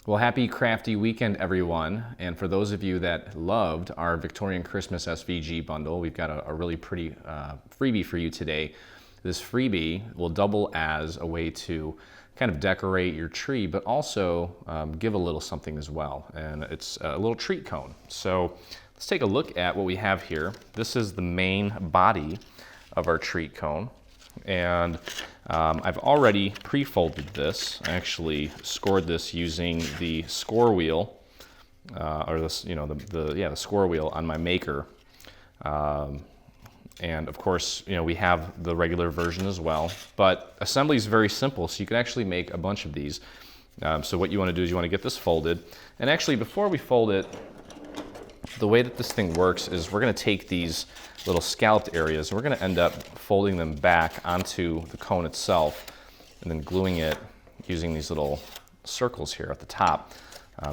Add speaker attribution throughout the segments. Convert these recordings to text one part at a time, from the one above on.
Speaker 1: Well, happy crafty weekend, everyone. And for those of you that loved our Victorian Christmas SVG bundle, we've got a really pretty freebie for you today. This freebie will double as a way to kind of decorate your tree, but also give a little something as well. And it's a little treat cone. So let's take a look at what we have here. This is the main body of our treat cone. And I've already pre-folded this. I actually scored this using the score wheel, or this, the score wheel on my maker. And of course, we have the regular version as well. But assembly is very simple, so you can actually make a bunch of these. So what you want to do is you want to get this folded. And actually, before we fold it, the way that this thing works is we're going to take these little scalloped areas and we're going to end up folding them back onto the cone itself and then gluing it using these little circles here at the top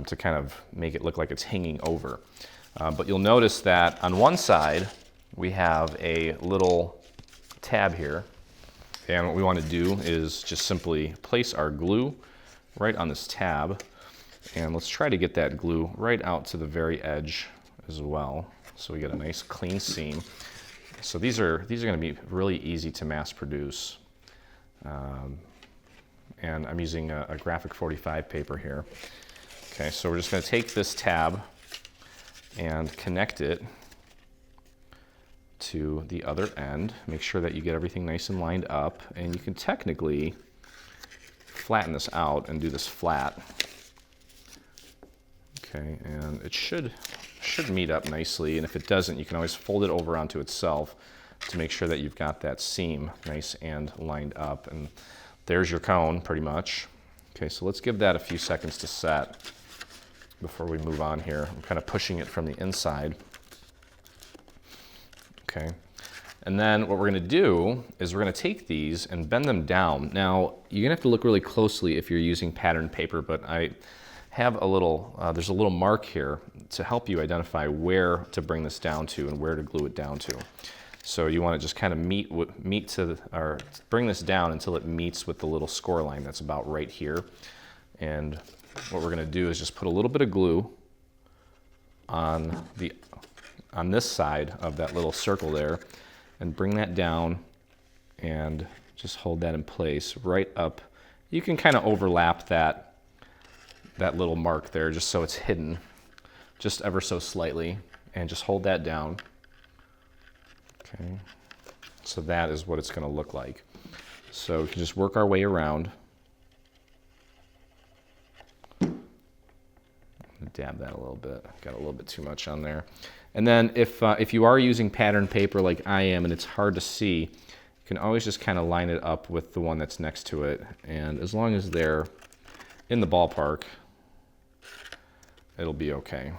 Speaker 1: to kind of make it look like it's hanging over. But you'll notice that on one side we have a little tab here, and what we want to do is just simply place our glue right on this tab, and let's try to get that glue right out to the very edge as well, so we get a nice clean seam. So these are going to be really easy to mass produce, and I'm using a graphic 45 paper here. Okay, so we're just going to take this tab and connect it to the other end. Make sure that you get everything nice and lined up, and you can technically flatten this out and do this flat. Okay, and it should meet up nicely, and if it doesn't, you can always fold it over onto itself to make sure that you've got that seam nice and lined up. And there's your cone pretty much. Okay, so let's give that a few seconds to set before we move on here. I'm kind of pushing it from the inside. Okay, and then what we're going to do is we're going to take these and bend them down. Now, you're going to have to look really closely if you're using patterned paper, but I have a little, there's a little mark here to help you identify where to bring this down to and where to glue it down to. So you want to just kind of bring this down until it meets with the little score line that's about right here. And what we're going to do is just put a little bit of glue on this side of that little circle there and bring that down and just hold that in place right up. You can kind of overlap that little mark there just so it's hidden just ever so slightly, and just hold that down. Okay, so that is what it's going to look like. So we can just work our way around. Dab that a little bit. Got a little bit too much on there. And then if you are using patterned paper like I am and it's hard to see, you can always just kind of line it up with the one that's next to it, and as long as they're in the ballpark, it'll be okay.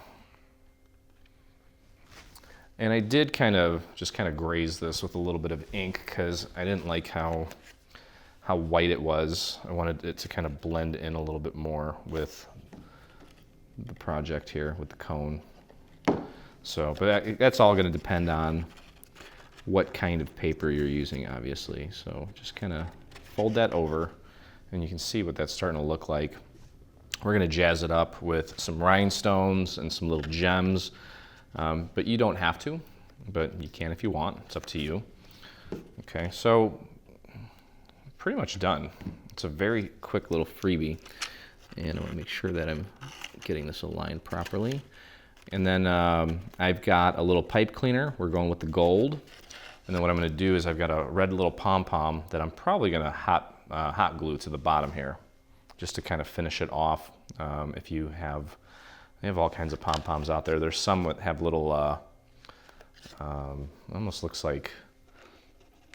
Speaker 1: And I did just kind of graze this with a little bit of ink because I didn't like how white it was. I wanted it to kind of blend in a little bit more with the project here with the cone. So, but that's all going to depend on what kind of paper you're using, obviously. So just kind of fold that over, and you can see what that's starting to look like. We're going to jazz it up with some rhinestones and some little gems, but you don't have to, but you can if you want. It's up to you. Okay, so pretty much done. It's a very quick little freebie, and I want to make sure that I'm getting this aligned properly. And then I've got a little pipe cleaner. We're going with the gold. And then what I'm going to do is I've got a red little pom-pom that I'm probably going to hot glue to the bottom here, just to kind of finish it off. If you have, they have all kinds of pom-poms out there. There's some that have little, almost looks like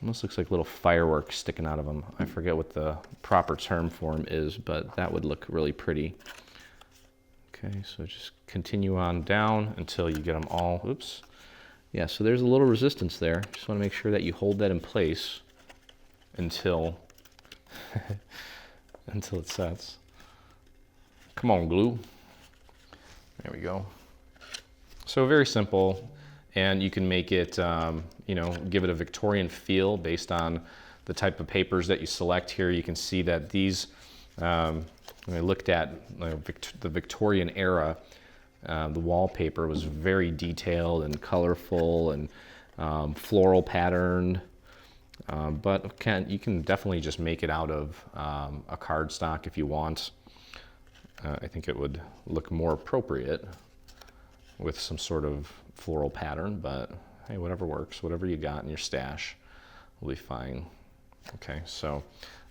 Speaker 1: little fireworks sticking out of them. I forget what the proper term for them is, but that would look really pretty. Okay, so just continue on down until you get them all. Oops. Yeah, so there's a little resistance there. Just want to make sure that you hold that in place until until it sets. Come on, glue. There we go. So very simple, and you can make it, give it a Victorian feel based on the type of papers that you select here. You can see that these When I looked at the Victorian era, the wallpaper was very detailed and colorful and floral patterned. But you can definitely just make it out of a cardstock if you want. I think it would look more appropriate with some sort of floral pattern, but hey, whatever works, whatever you got in your stash will be fine. Okay, so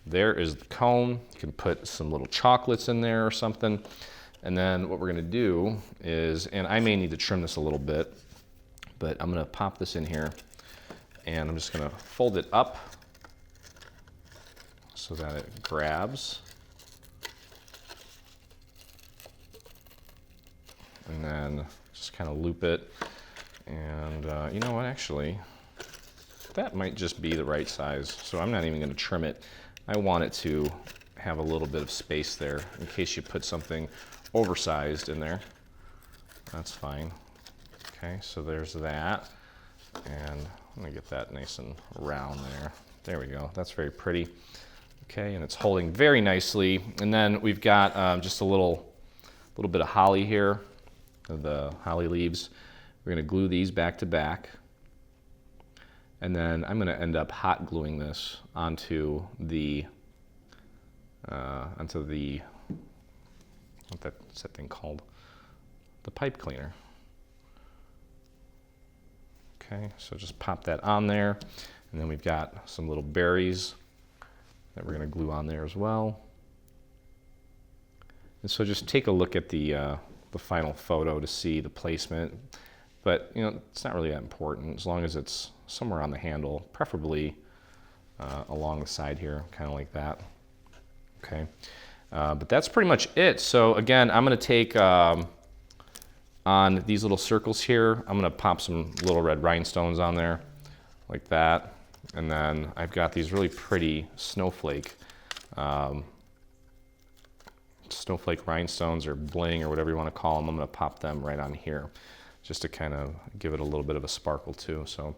Speaker 1: there is the cone. You can put some little chocolates in there or something. And then what we're gonna do is, and I may need to trim this a little bit, but I'm gonna pop this in here and I'm just gonna fold it up so that it grabs. And then just kind of loop it. And you know what, actually, that might just be the right size. So I'm not even gonna trim it. I want it to have a little bit of space there in case you put something oversized in there. That's fine. Okay, so there's that. And I'm gonna get that nice and round there. There we go, that's very pretty. Okay, and it's holding very nicely. And then we've got just a little bit of holly here, the holly leaves. We're gonna glue these back to back. And then I'm gonna end up hot gluing this onto the, what's that thing called? The pipe cleaner. Okay, so just pop that on there. And then we've got some little berries that we're gonna glue on there as well. And so just take a look at the final photo to see the placement. But you know, it's not really that important as long as it's somewhere on the handle, preferably along the side here, kind of like that. Okay, but that's pretty much it. So again, I'm gonna take on these little circles here, I'm gonna pop some little red rhinestones on there, like that. And then I've got these really pretty snowflake rhinestones or bling or whatever you wanna call them. I'm gonna pop them right on here, just to kind of give it a little bit of a sparkle too. So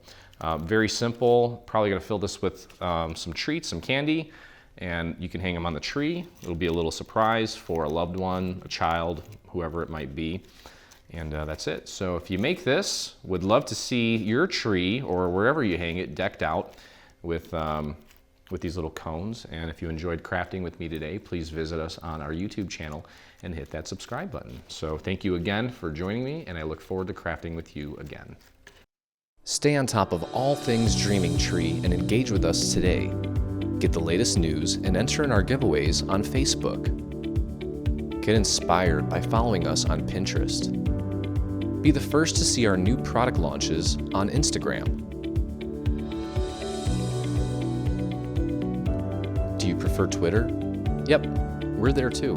Speaker 1: very simple. Probably gonna fill this with some treats, some candy, and you can hang them on the tree. It'll be a little surprise for a loved one, a child, whoever it might be. And that's it. So if you make this, would love to see your tree or wherever you hang it decked out with these little cones. And if you enjoyed crafting with me today, please visit us on our YouTube channel and hit that subscribe button. So thank you again for joining me, and I look forward to crafting with you again.
Speaker 2: Stay on top of all things Dreaming Tree and engage with us today. Get the latest news and enter in our giveaways on Facebook. Get inspired by following us on Pinterest. Be the first to see our new product launches on Instagram. Do you prefer Twitter? Yep, we're there too.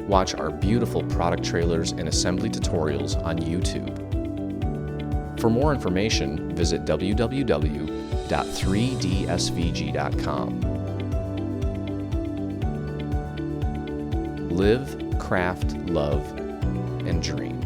Speaker 2: Watch our beautiful product trailers and assembly tutorials on YouTube. For more information, visit www.3dsvg.com. Live, craft, love, and dream.